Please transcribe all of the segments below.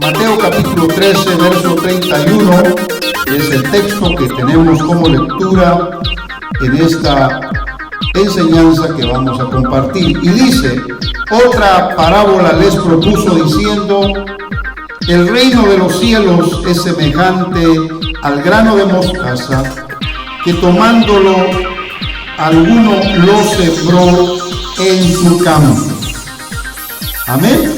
Mateo capítulo 13, verso 31, es el texto que tenemos como lectura en esta enseñanza que vamos a compartir. Y dice: otra parábola les propuso diciendo: el reino de los cielos es semejante al grano de mostaza, que tomándolo alguno lo sembró en su campo. Amén.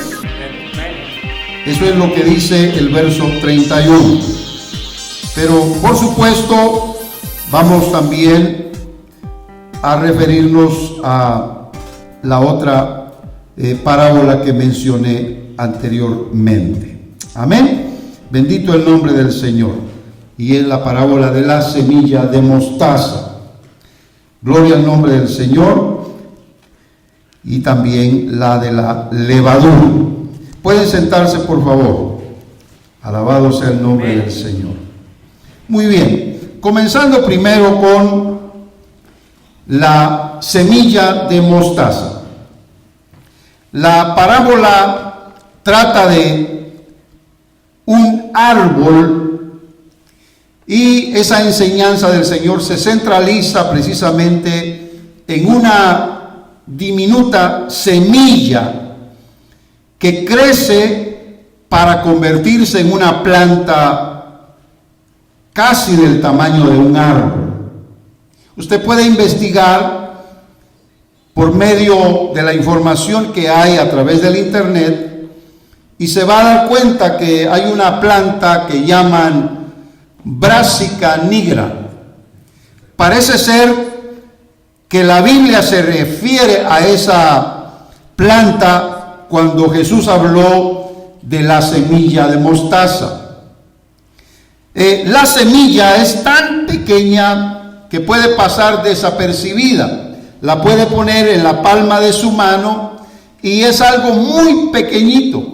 Eso es lo que dice el verso 31. Pero por supuesto vamos también a referirnos a la otra parábola que mencioné anteriormente. Amén. Bendito el nombre del Señor. Y es la parábola de la semilla de mostaza. Gloria al nombre del Señor. Y también la de la levadura. Pueden sentarse, por favor. Alabado sea el nombre del Señor. Muy bien. Comenzando primero con la semilla de mostaza. La parábola trata de un árbol y esa enseñanza del Señor se centraliza precisamente en una diminuta semilla que crece para convertirse en una planta casi del tamaño de un árbol. Usted puede investigar por medio de la información que hay a través del internet y se va a dar cuenta que hay una planta que llaman Brassica nigra. Parece ser que la Biblia se refiere a esa planta cuando Jesús habló de la semilla de mostaza. La semilla es tan pequeña que puede pasar desapercibida. La puede poner en la palma de su mano y es algo muy pequeñito.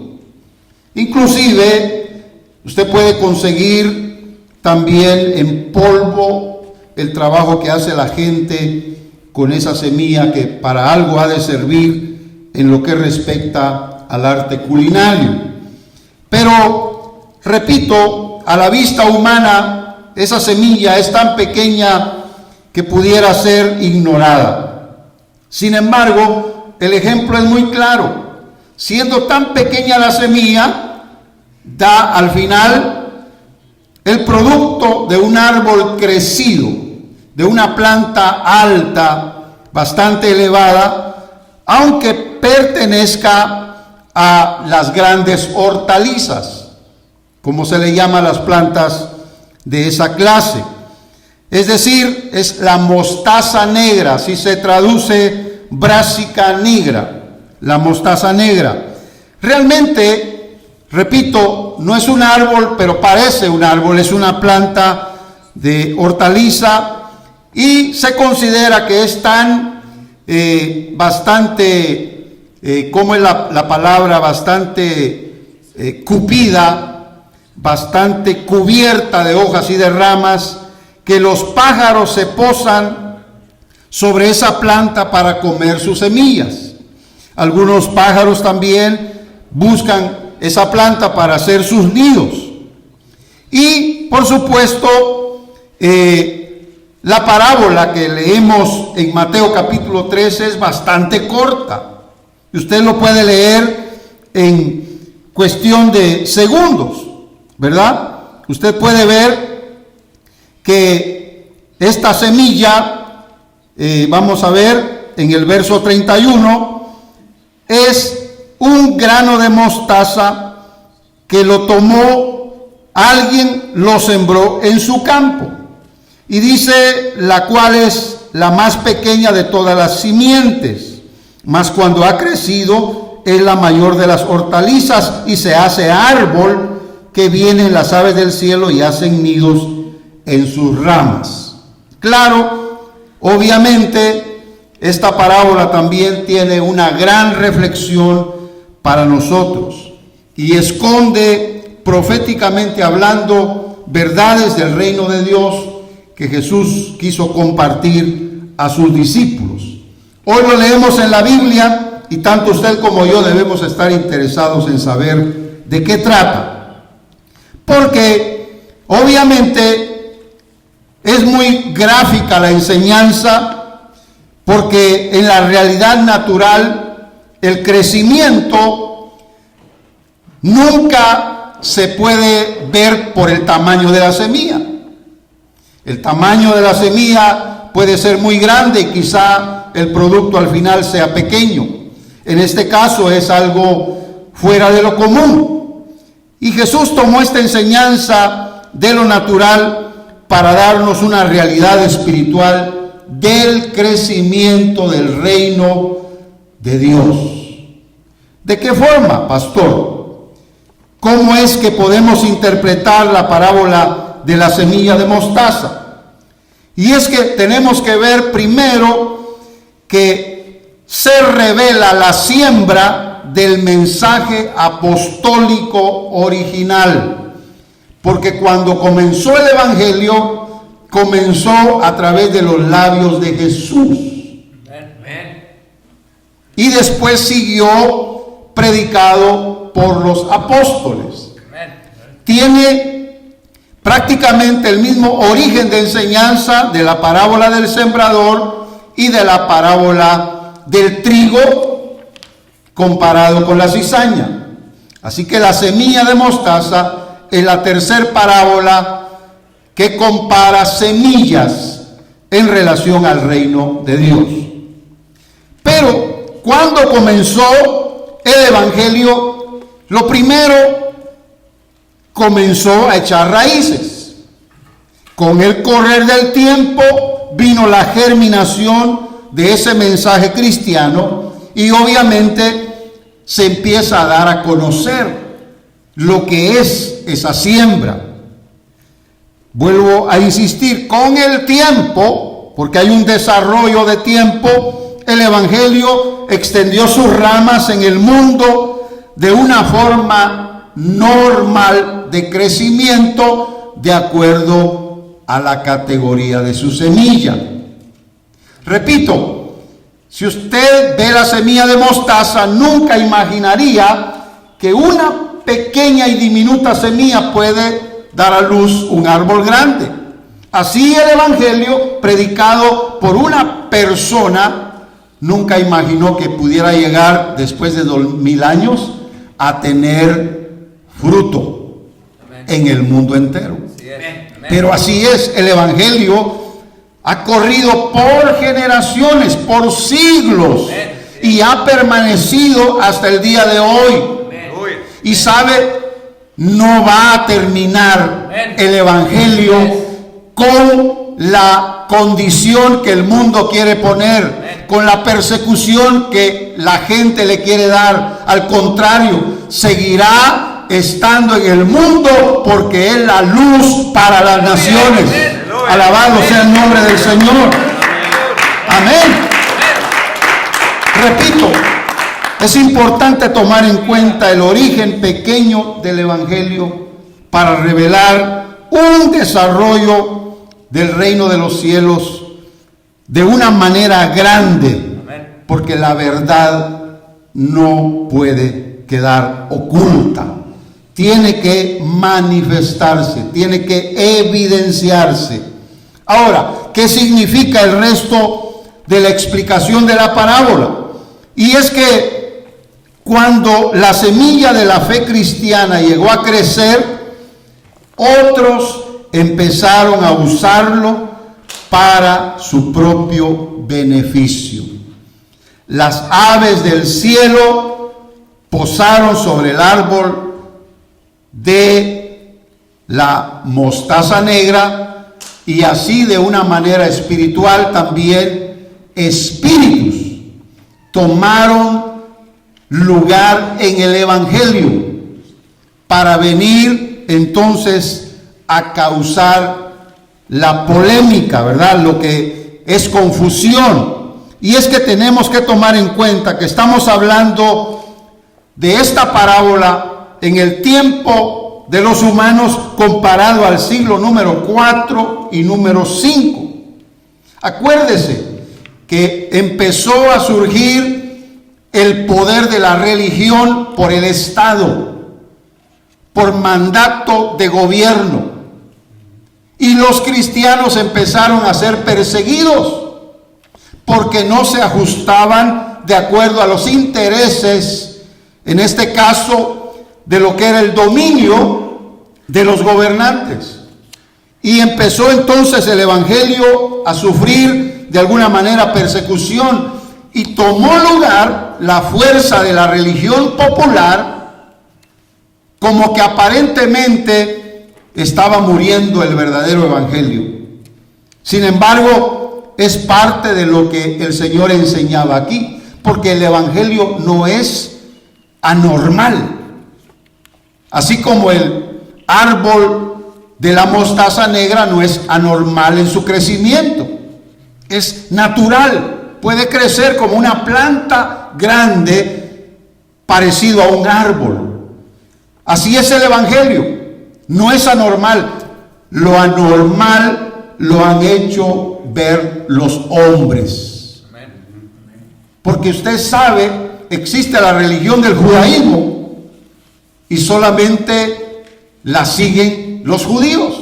Inclusive usted puede conseguir también en polvo el trabajo que hace la gente con esa semilla, que para algo ha de servir en lo que respecta al arte culinario. Pero, repito, a la vista humana, esa semilla es tan pequeña que pudiera ser ignorada. Sin embargo, el ejemplo es muy claro. Siendo tan pequeña la semilla, da al final el producto de un árbol crecido, de una planta alta, bastante elevada, aunque pertenezca a las grandes hortalizas, como se le llama a las plantas de esa clase. Es decir, es la mostaza negra, así se traduce Brassica nigra, la mostaza negra. Realmente, repito, no es un árbol, pero parece un árbol, es una planta de hortaliza y se considera que es tan bastante, ¿cómo es la palabra? Bastante cupida, bastante cubierta de hojas y de ramas, que los pájaros se posan sobre esa planta para comer sus semillas. Algunos pájaros también buscan esa planta para hacer sus nidos. Y, por supuesto, la parábola que leemos en Mateo capítulo 13 es bastante corta. Usted lo puede leer en cuestión de segundos, ¿verdad? Usted puede ver que esta semilla, vamos a ver en el verso 31, es un grano de mostaza que lo tomó alguien, lo sembró en su campo. Y dice, la cual es la más pequeña de todas las simientes, mas cuando ha crecido es la mayor de las hortalizas y se hace árbol, que vienen las aves del cielo y hacen nidos en sus ramas. Claro, obviamente, esta parábola también tiene una gran reflexión para nosotros y esconde, proféticamente hablando, verdades del reino de Dios que Jesús quiso compartir a sus discípulos. Hoy lo leemos en la Biblia y tanto usted como yo debemos estar interesados en saber de qué trata. Porque obviamente es muy gráfica la enseñanza, porque en la realidad natural el crecimiento nunca se puede ver por el tamaño de la semilla. El tamaño de la semilla puede ser muy grande y quizá el producto al final sea pequeño. En este caso es algo fuera de lo común. Y Jesús tomó esta enseñanza de lo natural para darnos una realidad espiritual del crecimiento del reino de Dios. ¿De qué forma, pastor? ¿Cómo es que podemos interpretar la parábola de la semilla de mostaza? Y es que tenemos que ver primero que se revela la siembra del mensaje apostólico original. Porque cuando comenzó el Evangelio, comenzó a través de los labios de Jesús. Y después siguió predicado por los apóstoles. Tiene prácticamente el mismo origen de enseñanza de la parábola del sembrador y de la parábola del trigo comparado con la cizaña. Así que la semilla de mostaza es la tercera parábola que compara semillas en relación al reino de Dios. Pero cuando comenzó el Evangelio, lo primero comenzó a echar raíces. Con el correr del tiempo vino la germinación de ese mensaje cristiano y obviamente se empieza a dar a conocer lo que es esa siembra. Vuelvo a insistir, con el tiempo, porque hay un desarrollo de tiempo, el Evangelio extendió sus ramas en el mundo de una forma normal de crecimiento de acuerdo a la categoría de su semilla. Repito, si usted ve la semilla de mostaza, nunca imaginaría que una pequeña y diminuta semilla puede dar a luz un árbol grande. Así el Evangelio, predicado por una persona, nunca imaginó que pudiera llegar después de 2000 años a tener fruto en el mundo entero. Pero así es, el Evangelio ha corrido por generaciones, por siglos, y ha permanecido hasta el día de hoy. Y sabe, no va a terminar el Evangelio con la condición que el mundo quiere poner, con la persecución que la gente le quiere dar. Al contrario, seguirá estando en el mundo porque es la luz para las naciones. Alabado sea el nombre del Señor. Amén. Repito, es importante tomar en cuenta el origen pequeño del Evangelio para revelar un desarrollo del reino de los cielos de una manera grande, porque la verdad no puede quedar oculta. Tiene que manifestarse, tiene que evidenciarse. Ahora, ¿qué significa el resto de la explicación de la parábola? Y es que cuando la semilla de la fe cristiana llegó a crecer, otros empezaron a usarlo para su propio beneficio. Las aves del cielo posaron sobre el árbol de la mostaza negra, y así de una manera espiritual también espíritus tomaron lugar en el Evangelio para venir entonces a causar la polémica, ¿verdad? Lo que es confusión. Y es que tenemos que tomar en cuenta que estamos hablando de esta parábola en el tiempo de los humanos comparado al siglo número 4 y número 5. Acuérdese que empezó a surgir el poder de la religión por el Estado, por mandato de gobierno. Y los cristianos empezaron a ser perseguidos porque no se ajustaban de acuerdo a los intereses, en este caso, de lo que era el dominio de los gobernantes. Y empezó entonces el evangelio a sufrir de alguna manera persecución y tomó lugar la fuerza de la religión popular, como que aparentemente estaba muriendo el verdadero evangelio. Sin embargo, es parte de lo que el Señor enseñaba aquí, porque el evangelio no es anormal. Así como el árbol de la mostaza negra no es anormal en su crecimiento, es natural, puede crecer como una planta grande parecido a un árbol. Así es el evangelio, no es anormal. Lo anormal lo han hecho ver los hombres, porque usted sabe, existe la religión del judaísmo y solamente la siguen los judíos.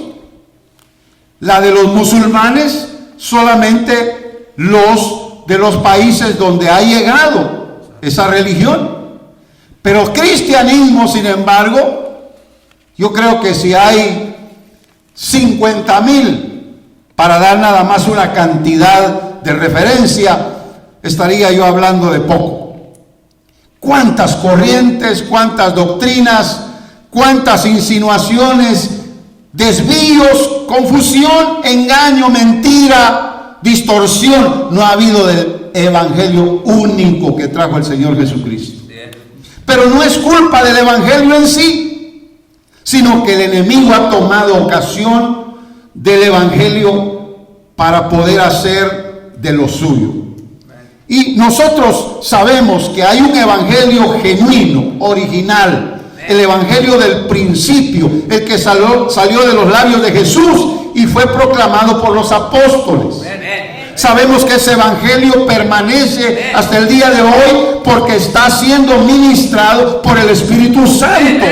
La de los musulmanes, solamente los de los países donde ha llegado esa religión. Pero cristianismo, sin embargo, yo creo que si hay 50,000, para dar nada más una cantidad de referencia, estaría yo hablando de poco. ¿Cuántas corrientes, cuántas doctrinas, cuántas insinuaciones, desvíos, confusión, engaño, mentira, distorsión no ha habido del evangelio único que trajo el Señor Jesucristo? Pero no es culpa del evangelio en sí, sino que el enemigo ha tomado ocasión del evangelio para poder hacer de lo suyo. Y nosotros sabemos que hay un evangelio genuino, original, el evangelio del principio, el que salió de los labios de Jesús y fue proclamado por los apóstoles. Sabemos que ese evangelio permanece hasta el día de hoy porque está siendo ministrado por el Espíritu Santo.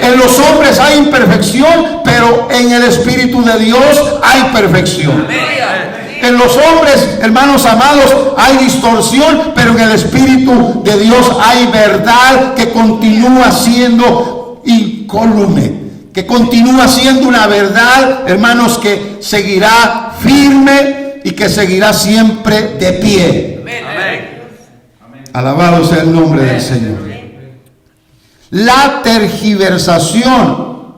En los hombres hay imperfección, pero en el Espíritu de Dios hay perfección. En los hombres, hermanos amados, hay distorsión, pero en el Espíritu de Dios hay verdad que continúa siendo incólume, que continúa siendo una verdad, hermanos, que seguirá firme y que seguirá siempre de pie. Alabado sea el nombre del Señor. La tergiversación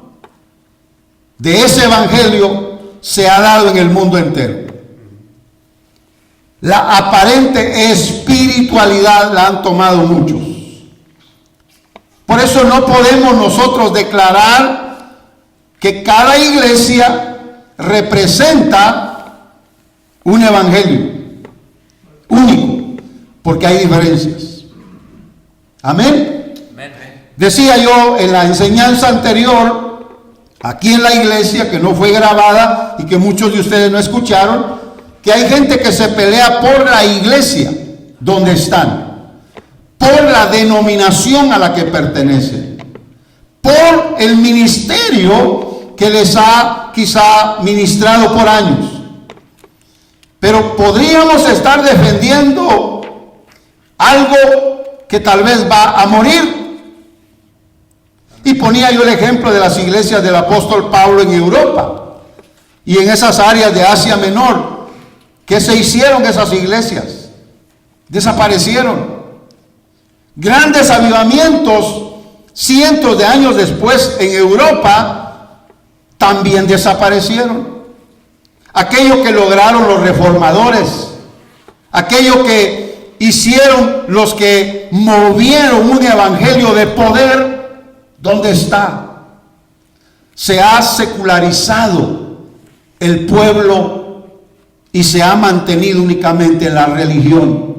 de ese evangelio se ha dado en el mundo entero. La aparente espiritualidad la han tomado muchos. Por eso no podemos nosotros declarar que cada iglesia representa un evangelio único, porque hay diferencias. Amén. Decía yo en la enseñanza anterior, aquí en la iglesia, que no fue grabada y que muchos de ustedes no escucharon, que hay gente que se pelea por la iglesia donde están, por la denominación a la que pertenecen, por el ministerio que les ha quizá ministrado por años. Pero podríamos estar defendiendo algo que tal vez va a morir. Y ponía yo el ejemplo de las iglesias del apóstol Pablo en Europa y en esas áreas de Asia Menor. ¿Qué se hicieron esas iglesias? Desaparecieron. Grandes avivamientos, cientos de años después en Europa, también desaparecieron. Aquello que lograron los reformadores, aquello que hicieron los que movieron un evangelio de poder, ¿dónde está? Se ha secularizado el pueblo y se ha mantenido únicamente en la religión.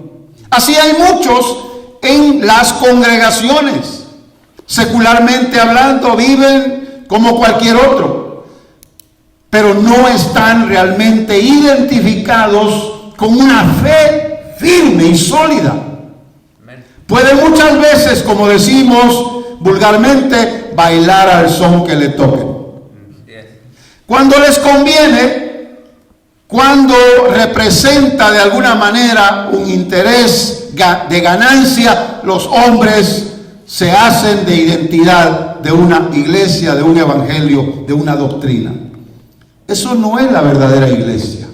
Así hay muchos en las congregaciones. Secularmente hablando, viven como cualquier otro, pero no están realmente identificados con una fe firme y sólida. Puede muchas veces, como decimos vulgarmente, bailar al son que le toquen. Cuando les conviene, cuando representa de alguna manera un interés de ganancia, los hombres se hacen de identidad de una iglesia, de un evangelio, de una doctrina. Eso no es la verdadera iglesia.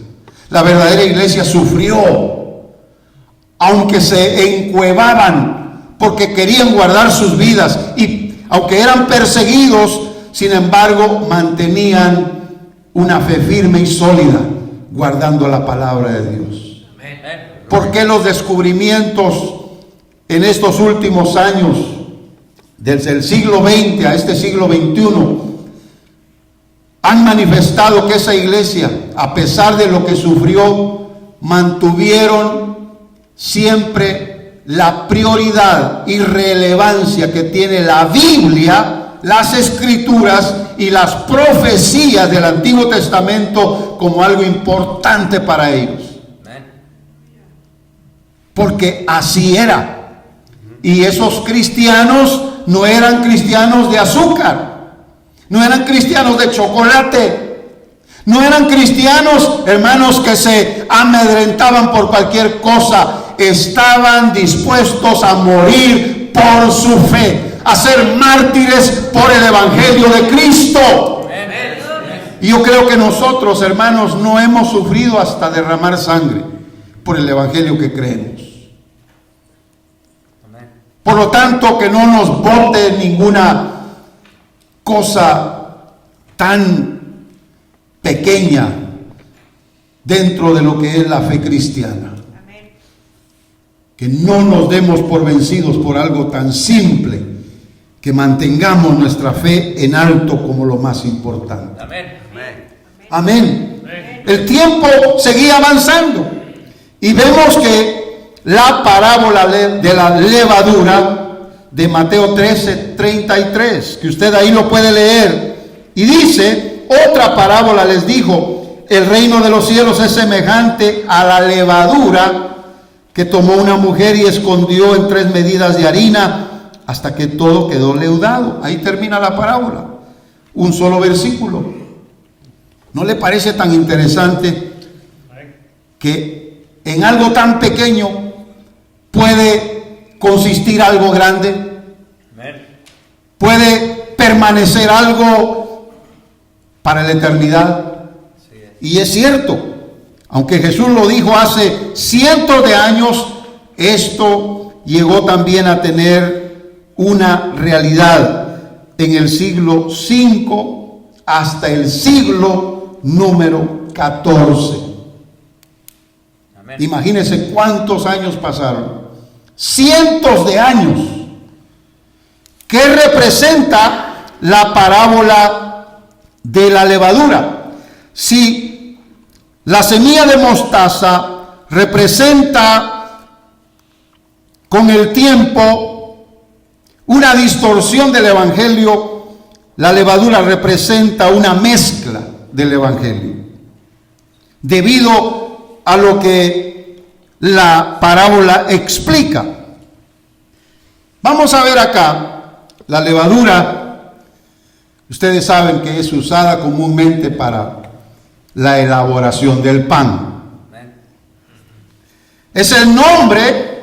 La verdadera iglesia sufrió, aunque se encuevaban porque querían guardar sus vidas, y aunque eran perseguidos, sin embargo mantenían una fe firme y sólida, guardando la palabra de Dios. ¿Por qué los descubrimientos en estos últimos años, desde el siglo XX a este siglo XXI, han manifestado que esa iglesia, a pesar de lo que sufrió, mantuvieron siempre la prioridad y relevancia que tiene la Biblia, las Escrituras y las profecías del Antiguo Testamento como algo importante para ellos? Porque así era. Y esos cristianos no eran cristianos de azúcar, no eran cristianos de chocolate, no eran cristianos, hermanos, que se amedrentaban por cualquier cosa. Estaban dispuestos a morir por su fe, a ser mártires por el evangelio de Cristo. Y yo creo que nosotros, hermanos, no hemos sufrido hasta derramar sangre por el evangelio que creemos. Por lo tanto, que no nos bote ninguna cosa tan pequeña dentro de lo que es la fe cristiana. Que no nos demos por vencidos por algo tan simple, que mantengamos nuestra fe en alto como lo más importante. Amén. El tiempo seguía avanzando y vemos que la parábola de la levadura de Mateo 13:33, que usted ahí lo puede leer, y dice: otra parábola les dijo, el reino de los cielos es semejante a la levadura que tomó una mujer y escondió en 3 medidas de harina hasta que todo quedó leudado. Ahí termina la parábola, un solo versículo. ¿No le parece tan interesante que en algo tan pequeño puede consistir algo grande? Puede permanecer algo para la eternidad. Y es cierto, aunque Jesús lo dijo hace cientos de años, esto llegó también a tener una realidad en el siglo V hasta el siglo número 14. Imagínense cuántos años pasaron. Cientos de años. ¿Qué representa la parábola de la levadura? Si la semilla de mostaza representa con el tiempo una distorsión del evangelio, la levadura representa una mezcla del evangelio, debido a lo que la parábola explica. Vamos a ver acá la levadura. Ustedes saben que es usada comúnmente para la elaboración del pan. Es el nombre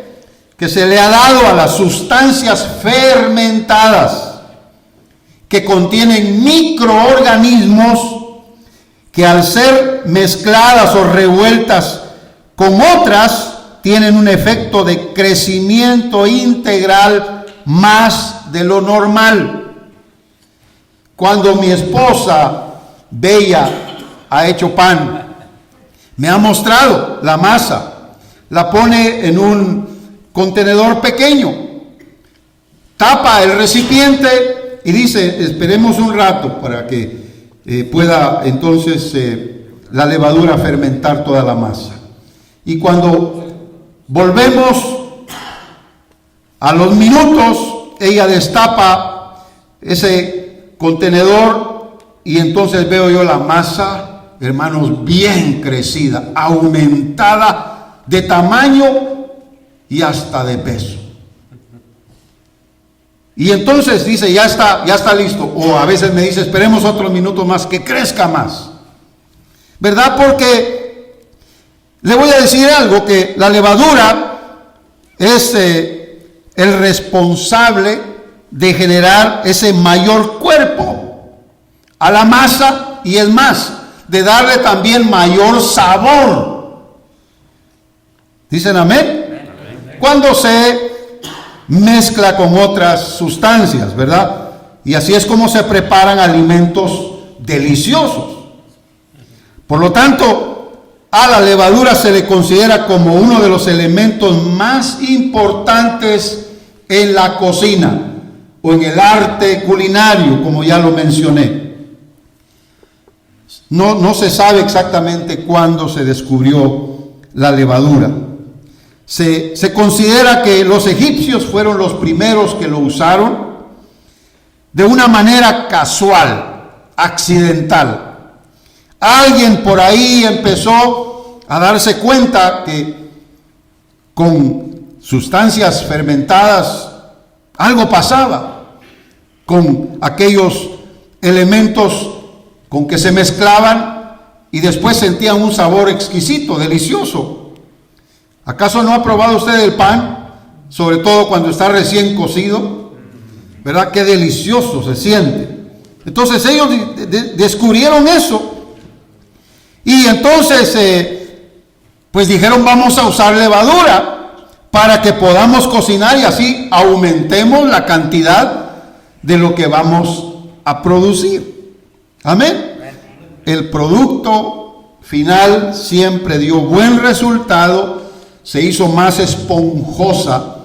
que se le ha dado a las sustancias fermentadas que contienen microorganismos que, al ser mezcladas o revueltas con otras, tienen un efecto de crecimiento integral más de lo normal. Cuando mi esposa Bella ha hecho pan, me ha mostrado la masa, la pone en un contenedor pequeño, tapa el recipiente y dice: esperemos un rato para que pueda entonces la levadura a fermentar toda la masa. Y cuando volvemos a los minutos, ella destapa ese contenedor y entonces veo yo la masa, hermanos, bien crecida, aumentada de tamaño y hasta de peso. Y entonces dice, ya está listo. O a veces me dice, esperemos otros minutos más, que crezca más. ¿Verdad? Porque le voy a decir algo, que la levadura es el responsable de generar ese mayor cuerpo a la masa, y es más, de darle también mayor sabor. ¿Dicen amén? Cuando se mezcla con otras sustancias, ¿verdad? Y así es como se preparan alimentos deliciosos. Por lo tanto, a la levadura se le considera como uno de los elementos más importantes en la cocina o en el arte culinario, como ya lo mencioné. No se sabe exactamente cuándo se descubrió la levadura. Se considera que los egipcios fueron los primeros que lo usaron de una manera casual, accidental. Alguien por ahí empezó a darse cuenta que con sustancias fermentadas algo pasaba con aquellos elementos con que se mezclaban, y después sentían un sabor exquisito, delicioso. ¿Acaso no ha probado usted el pan? Sobre todo cuando está recién cocido, ¿verdad? Qué delicioso se siente. Entonces ellos descubrieron eso. Y entonces, pues dijeron, vamos a usar levadura para que podamos cocinar y así aumentemos la cantidad de lo que vamos a producir. Amén. El producto final siempre dio buen resultado. Se hizo más esponjosa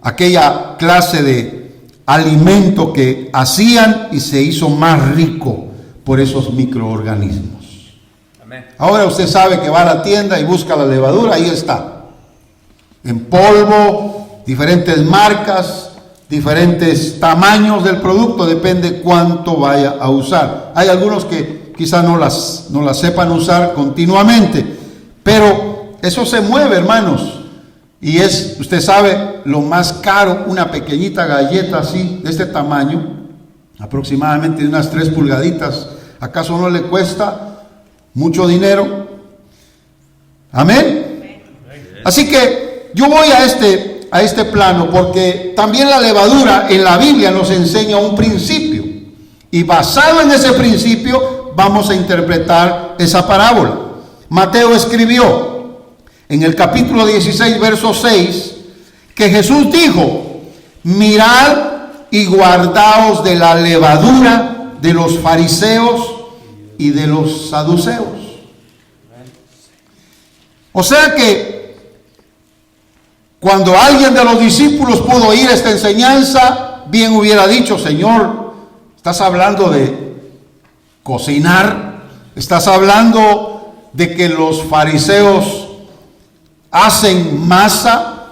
aquella clase de alimento que hacían, y se hizo más rico por esos microorganismos. Amén. Ahora usted sabe que va a la tienda y busca la levadura, ahí está, en polvo, diferentes marcas, diferentes tamaños del producto, depende cuánto vaya a usar. Hay algunos que quizá no las sepan usar continuamente, pero eso se mueve, hermanos, y es, usted sabe, lo más caro, una pequeñita galleta así, de este tamaño, aproximadamente de unas 3 pulgaditas, ¿acaso no le cuesta mucho dinero? Amén. Así que yo voy a este plano porque también la levadura en la Biblia nos enseña un principio, y basado en ese principio vamos a interpretar esa parábola. Mateo escribió en el capítulo 16, verso 6, que Jesús dijo: mirad y guardaos de la levadura de los fariseos y de los saduceos. O sea que cuando alguien de los discípulos pudo oír esta enseñanza, bien hubiera dicho: Señor, estás hablando de cocinar, estás hablando de que los fariseos hacen masa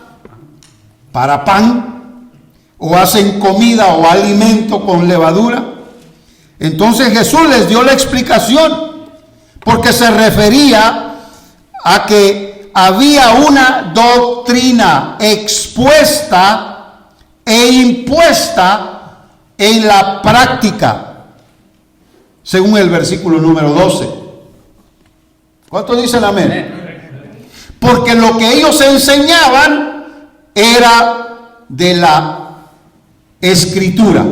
para pan, o hacen comida o alimento con levadura. Entonces Jesús les dio la explicación, porque se refería a que había una doctrina expuesta e impuesta en la práctica, según el versículo número 12. ¿Cuántos dicen amén? Porque lo que ellos enseñaban era de la Escritura,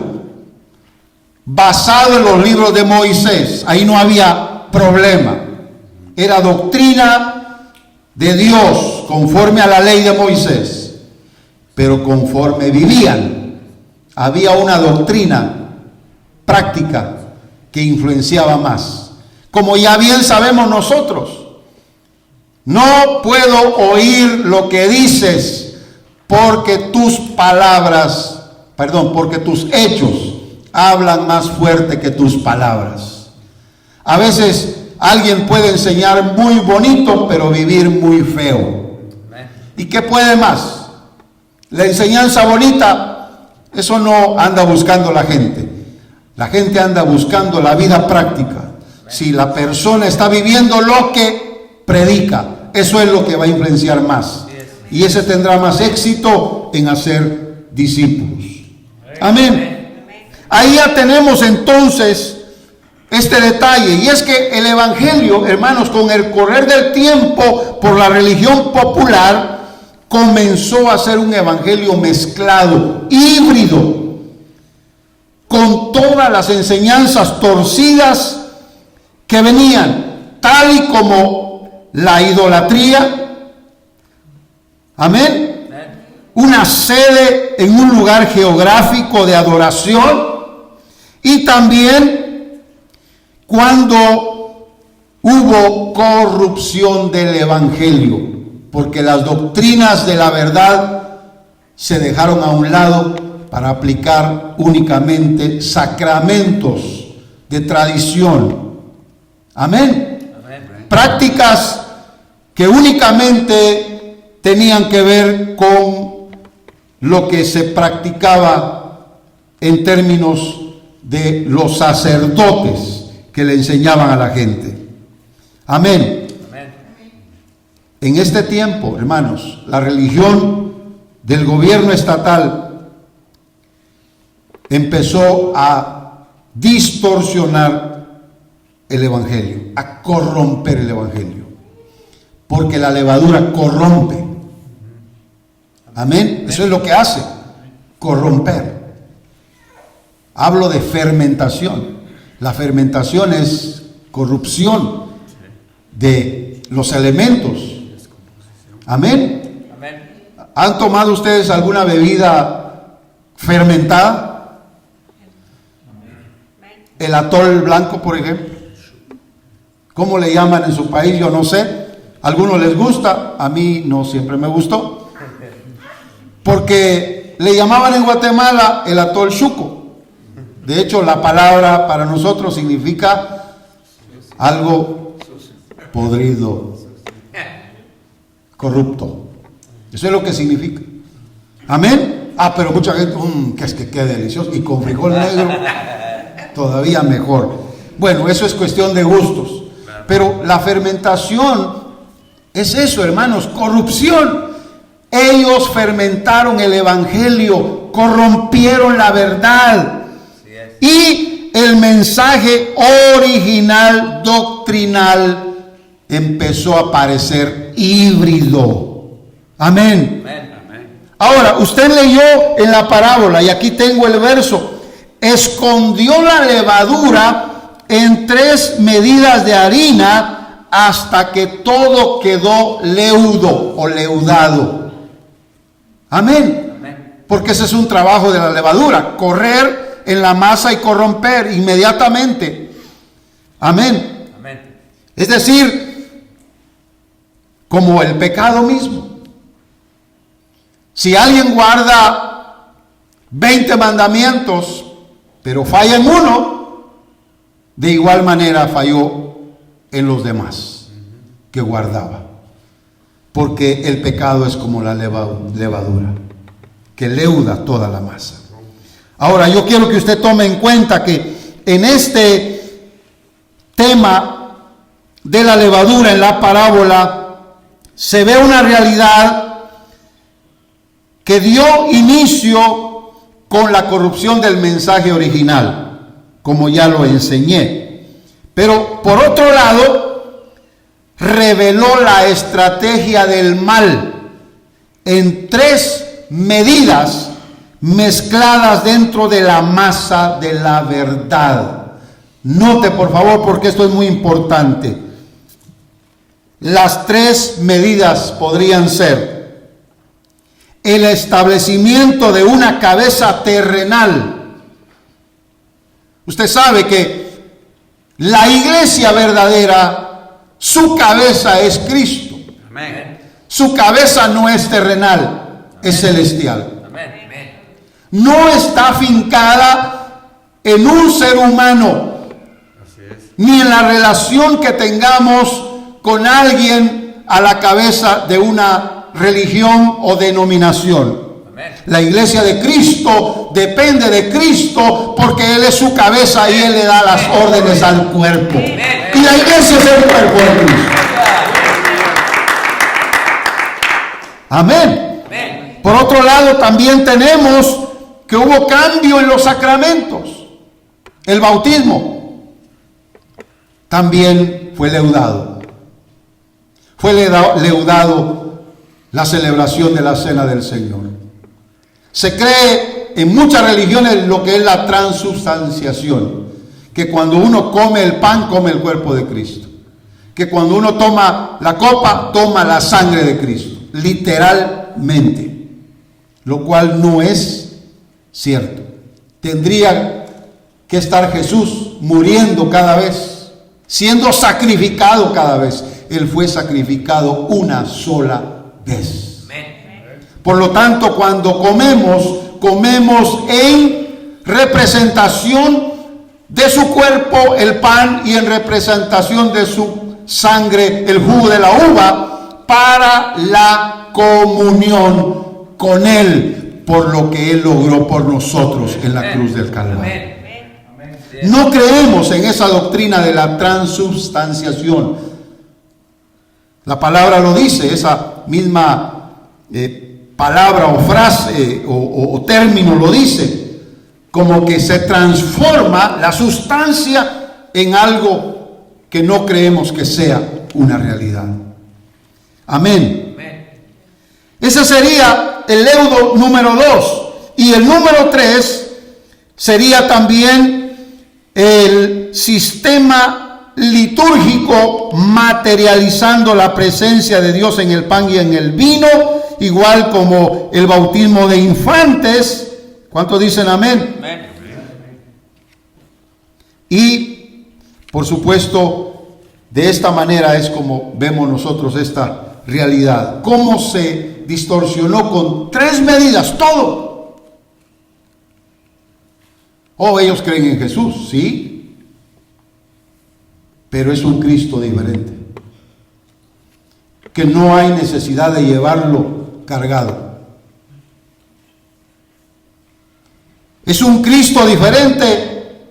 basado en los libros de Moisés. Ahí no había problema. Era doctrina de Dios conforme a la ley de Moisés. Pero conforme vivían, había una doctrina práctica que influenciaba más. Como ya bien sabemos nosotros, no puedo oír lo que dices porque tus hechos hablan más fuerte que tus palabras. A veces alguien puede enseñar muy bonito, pero vivir muy feo. ¿Y qué puede más? La enseñanza bonita, eso no anda buscando la gente. La gente anda buscando la vida práctica. Si la persona está viviendo lo que predica, eso es lo que va a influenciar más. Y ese tendrá más éxito en hacer discípulos. Amén. Ahí ya tenemos entonces este detalle, y es que el evangelio, hermanos, con el correr del tiempo por la religión popular, comenzó a ser un evangelio mezclado, híbrido, con todas las enseñanzas torcidas que venían, tal y como la idolatría. Amén. Una sede en un lugar geográfico de adoración, y también cuando hubo corrupción del evangelio, porque las doctrinas de la verdad se dejaron a un lado para aplicar únicamente sacramentos de tradición. Amén. Amén. Prácticas que únicamente tenían que ver con lo que se practicaba en términos de los sacerdotes que le enseñaban a la gente. Amén. Amén. En este tiempo, hermanos, la religión del gobierno estatal empezó a distorsionar el evangelio, a corromper el evangelio, porque la levadura corrompe. Amén. Eso es lo que hace, corromper. Hablo de fermentación. La fermentación es corrupción de los elementos. Amén. ¿Han tomado ustedes alguna bebida fermentada? El atol blanco, por ejemplo. ¿Cómo le llaman en su país? Yo no sé. A algunos les gusta, a mí no siempre me gustó. Porque le llamaban en Guatemala el atol chuco. De hecho, la palabra para nosotros significa algo podrido, corrupto. Eso es lo que significa. Amén. Pero mucha gente, que es que quede delicioso. Y con frijol negro, todavía mejor. Bueno, eso es cuestión de gustos. Pero la fermentación es eso, hermanos, corrupción. Ellos fermentaron el evangelio, corrompieron la verdad. Y el mensaje original, doctrinal, empezó a parecer híbrido. Amén. Ahora, usted leyó en la parábola, y aquí tengo el verso: escondió la levadura en 3 medidas de harina hasta que todo quedó leudo o leudado. Amén. Porque ese es un trabajo de la levadura, correr en la masa y corromper inmediatamente. Amén. Es decir, como el pecado mismo. Si alguien guarda 20 mandamientos, pero falla en uno, de igual manera falló en los demás que guardaba. Porque el pecado es como la levadura, que leuda toda la masa. Ahora, yo quiero que usted tome en cuenta que en este tema de la levadura en la parábola se ve una realidad que dio inicio con la corrupción del mensaje original, como ya lo enseñé. Pero por otro lado, reveló la estrategia del mal en 3 medidas mezcladas dentro de la masa de la verdad. Note, por favor, porque esto es muy importante. Las 3 medidas podrían ser: el establecimiento de una cabeza terrenal. Usted sabe que la iglesia verdadera, su cabeza es Cristo. Amén. Su cabeza no es terrenal, es celestial. No está afincada en un ser humano. ni en la relación que tengamos con alguien a la cabeza de una religión o denominación. La iglesia de Cristo depende de Cristo porque Él es su cabeza y Él le da las órdenes al cuerpo. Y la iglesia es el cuerpo de Cristo. Amén. Por otro lado, también tenemos que hubo cambio en los sacramentos. El bautismo también fue leudado. Fue leudado la celebración de la Cena del Señor. Se cree en muchas religiones lo que es la transubstanciación, que cuando uno come el pan, come el cuerpo de Cristo, que cuando uno toma la copa, toma la sangre de Cristo, literalmente, lo cual no es cierto. Tendría que estar Jesús muriendo cada vez, siendo sacrificado cada vez. Él fue sacrificado una sola vez. Por lo tanto, cuando comemos en representación de su cuerpo el pan y en representación de su sangre el jugo de la uva para la comunión con Él, por lo que Él logró por nosotros en la cruz del Calvario. No creemos en esa doctrina de la transubstanciación. La palabra lo dice, esa misma palabra o frase o término lo dice, como que se transforma la sustancia en algo que no creemos que sea una realidad. Amén. Ese sería el leudo número 2. Y el número 3 sería también el sistema litúrgico materializando la presencia de Dios en el pan y en el vino, igual como el bautismo de infantes. ¿Cuántos dicen amén? Amén. Y, por supuesto, de esta manera es como vemos nosotros esta realidad. Cómo se distorsionó con 3 medidas todo. Oh, ellos creen en Jesús, sí, pero es un Cristo diferente, que no hay necesidad de llevarlo cargado. Es un Cristo diferente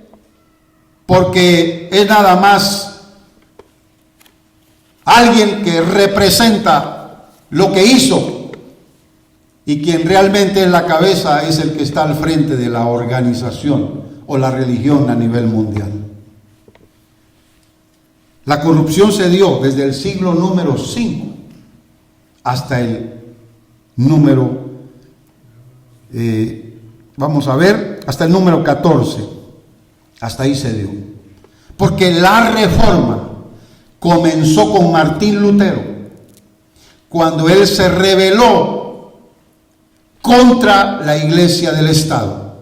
porque es nada más alguien que representa lo que hizo, y quien realmente es la cabeza es el que está al frente de la organización o la religión a nivel mundial. La corrupción se dio desde el siglo número 5 hasta el número, hasta el número 14. Hasta ahí se dio. Porque la reforma comenzó con Martín Lutero, cuando él se rebeló contra la Iglesia del Estado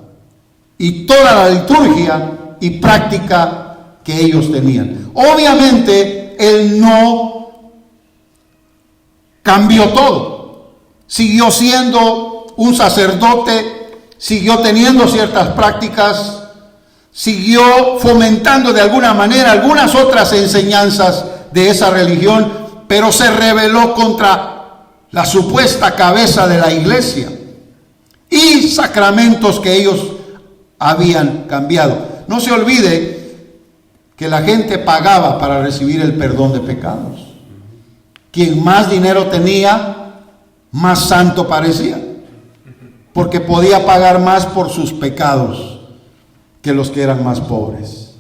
y toda la liturgia y práctica que ellos tenían. Obviamente él no cambió todo, siguió siendo un sacerdote, siguió teniendo ciertas prácticas, siguió fomentando de alguna manera algunas otras enseñanzas de esa religión, pero se rebeló contra la supuesta cabeza de la iglesia y sacramentos que ellos habían cambiado. No se olvide que la gente pagaba para recibir el perdón de pecados. Quien más dinero tenía, más santo parecía, porque podía pagar más por sus pecados que los que eran más pobres.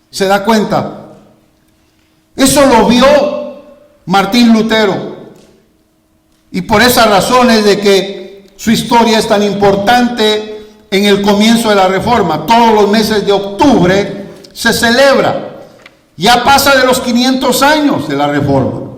¿Se da cuenta? Eso lo vio Martín Lutero, y por esa razón es de que su historia es tan importante en el comienzo de la Reforma. Todos los meses de octubre se celebra. Ya pasa de los 500 años de la Reforma.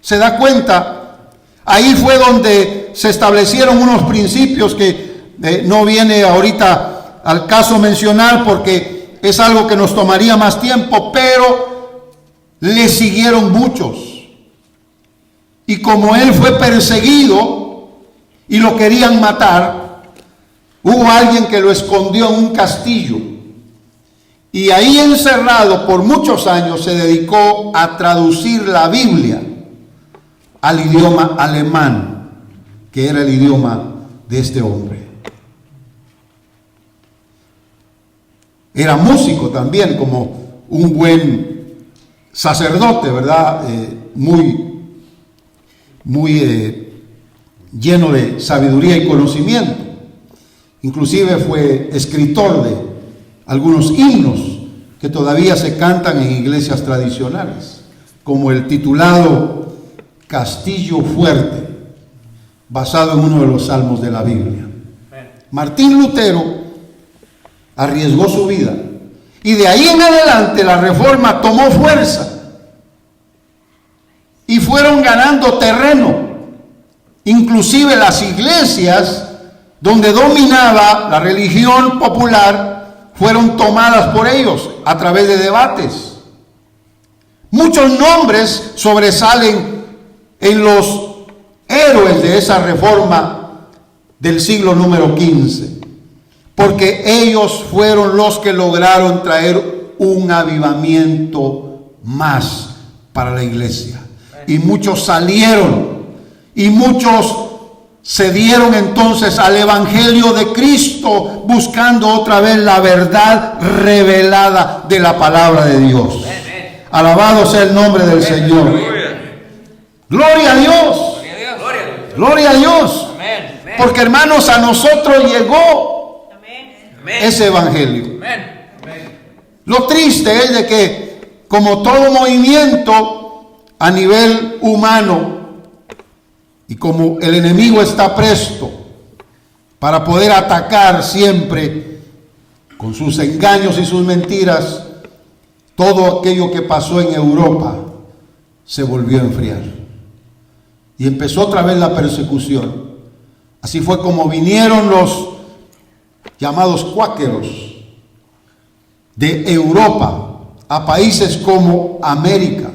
¿Se da cuenta? Ahí fue donde se establecieron unos principios que no viene ahorita al caso mencionar porque es algo que nos tomaría más tiempo, pero le siguieron muchos. Y como él fue perseguido y lo querían matar, hubo alguien que lo escondió en un castillo Y ahí encerrado por muchos años se dedicó a traducir la Biblia al idioma alemán, que era el idioma de este hombre. Era músico también, como un buen sacerdote, ¿verdad? Muy lleno de sabiduría y conocimiento. Inclusive fue escritor de algunos himnos que todavía se cantan en iglesias tradicionales, como el titulado Castillo Fuerte, basado en uno de los salmos de la Biblia. Martín Lutero arriesgó su vida y de ahí en adelante la Reforma tomó fuerza y fueron ganando terreno. Inclusive las iglesias donde dominaba la religión popular fueron tomadas por ellos a través de debates. Muchos nombres sobresalen en los héroes de esa reforma del siglo número 15, porque ellos fueron los que lograron traer un avivamiento más para la iglesia. Y muchos salieron y muchos se dieron entonces al Evangelio de Cristo, buscando otra vez la verdad revelada de la palabra de Dios. Alabado sea el nombre del Señor. Gloria a Dios. Gloria a Dios. Porque, hermanos, a nosotros llegó ese Evangelio. Lo triste es de que, como todo movimiento a nivel humano, y como el enemigo está presto para poder atacar siempre con sus engaños y sus mentiras, todo aquello que pasó en Europa se volvió a enfriar. Y empezó otra vez la persecución. Así fue como vinieron los llamados cuáqueros de Europa a países como América.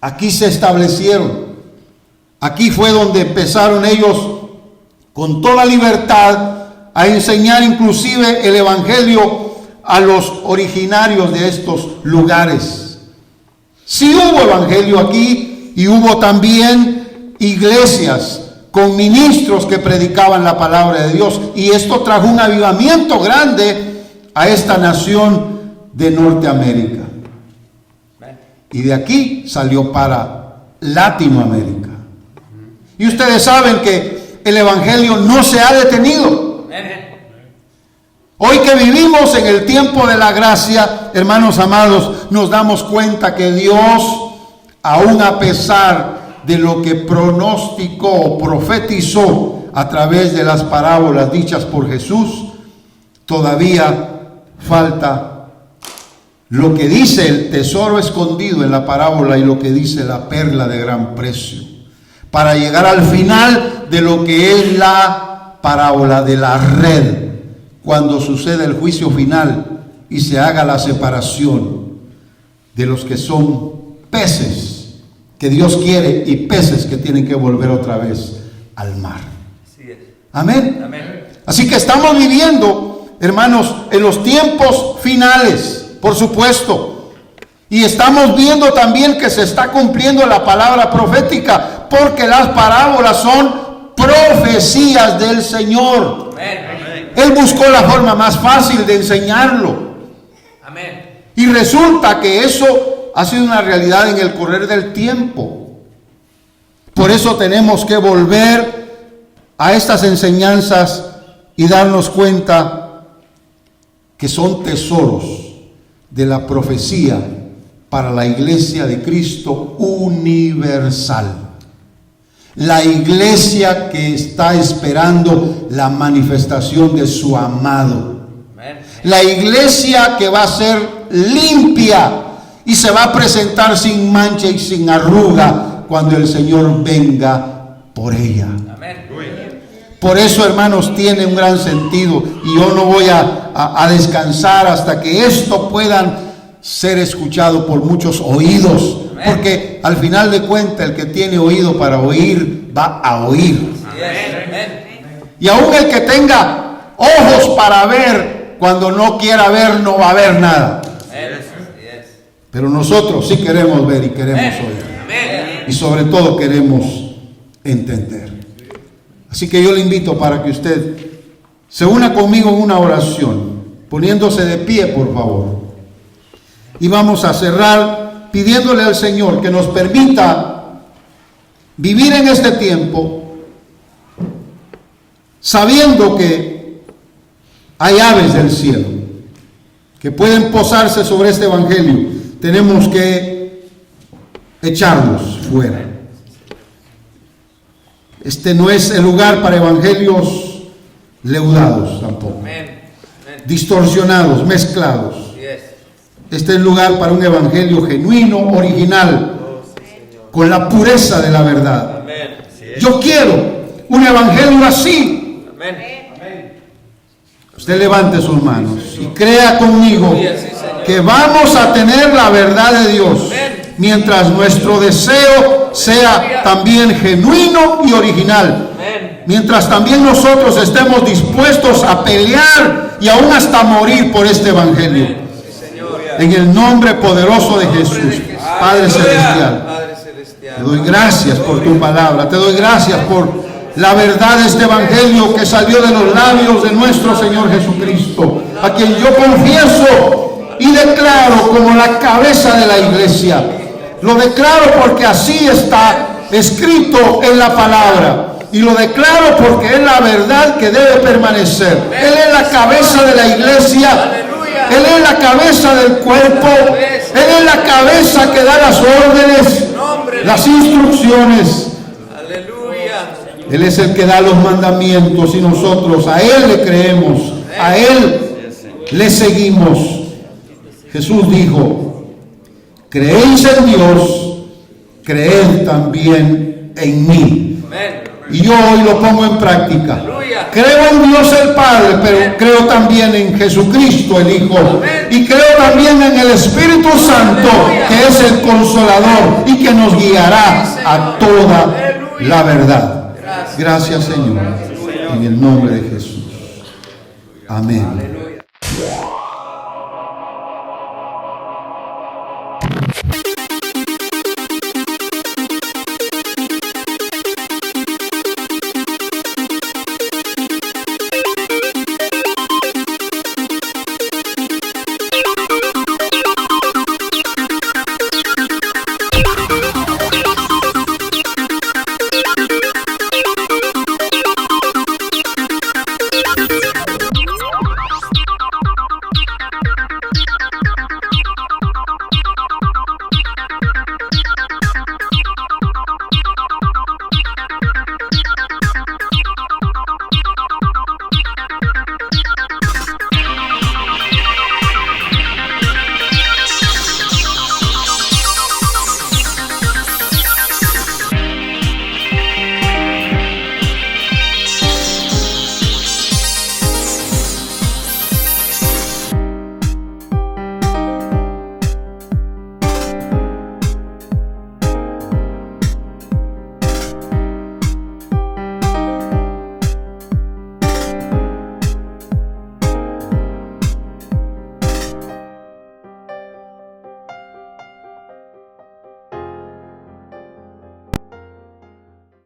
Aquí se establecieron. Aquí fue donde empezaron ellos con toda libertad a enseñar inclusive el Evangelio a los originarios de estos lugares. Sí hubo Evangelio aquí y hubo también iglesias con ministros que predicaban la palabra de Dios. Y esto trajo un avivamiento grande a esta nación de Norteamérica. Y de aquí salió para Latinoamérica. Y ustedes saben que el Evangelio no se ha detenido. Hoy que vivimos en el tiempo de la gracia, hermanos amados, nos damos cuenta que Dios, aún a pesar de lo que pronosticó o profetizó a través de las parábolas dichas por Jesús, todavía falta lo que dice el tesoro escondido en la parábola y lo que dice la perla de gran precio, para llegar al final de lo que es la parábola de la red, cuando sucede el juicio final y se haga la separación de los que son peces que Dios quiere y peces que tienen que volver otra vez al mar. Amén. Amén. Así que estamos viviendo, hermanos, en los tiempos finales, por supuesto. Y estamos viendo también que se está cumpliendo la palabra profética, porque las parábolas son profecías del Señor. Amén. Él buscó la forma más fácil de enseñarlo. Amén. Y resulta que eso ha sido una realidad en el correr del tiempo. Por eso tenemos que volver a estas enseñanzas y darnos cuenta que son tesoros de la profecía para la iglesia de Cristo universal. La iglesia que está esperando la manifestación de su amado. La iglesia que va a ser limpia y se va a presentar sin mancha y sin arruga cuando el Señor venga por ella. Por eso, hermanos, tiene un gran sentido, y yo no voy a descansar hasta que esto puedan ser escuchado por muchos oídos. Porque al final de cuentas, el que tiene oído para oír, va a oír. Y aún el que tenga ojos para ver, Cuando no quiera ver, no va a ver nada. Pero nosotros sí queremos ver y queremos oír. Y sobre todo queremos entender. Así que yo le invito para que usted se una conmigo en una oración, poniéndose de pie, por favor. Y vamos a cerrar pidiéndole al Señor que nos permita vivir en este tiempo sabiendo que hay aves del cielo que pueden posarse sobre este evangelio. Tenemos que echarlos fuera. Este no es el lugar para evangelios leudados tampoco, distorsionados, mezclados. Este es el lugar para un evangelio genuino, original, con la pureza de la verdad. Yo quiero un evangelio así. Usted levante sus manos y crea conmigo que vamos a tener la verdad de Dios, mientras nuestro deseo sea también genuino y original. Mientras también nosotros estemos dispuestos a pelear y aún hasta morir por este evangelio. En el nombre poderoso de Jesús, Padre Celestial, te doy gracias por tu palabra, te doy gracias por la verdad de este evangelio que salió de los labios de nuestro Señor Jesucristo, a quien yo confieso y declaro como la cabeza de la iglesia. Lo declaro porque así está escrito en la palabra. Y lo declaro porque es la verdad que debe permanecer. Él es la cabeza de la iglesia. Él es la cabeza del cuerpo. Él es la cabeza que da las órdenes, las instrucciones. Él es el que da los mandamientos y nosotros a Él le creemos, a Él le seguimos. Jesús dijo: creéis en Dios, creed también en mí. Y yo hoy lo pongo en práctica. Creo en Dios el Padre, pero creo también en Jesucristo el Hijo. Y creo también en el Espíritu Santo, que es el Consolador y que nos guiará a toda la verdad. Gracias, Señor, en el nombre de Jesús. Amén.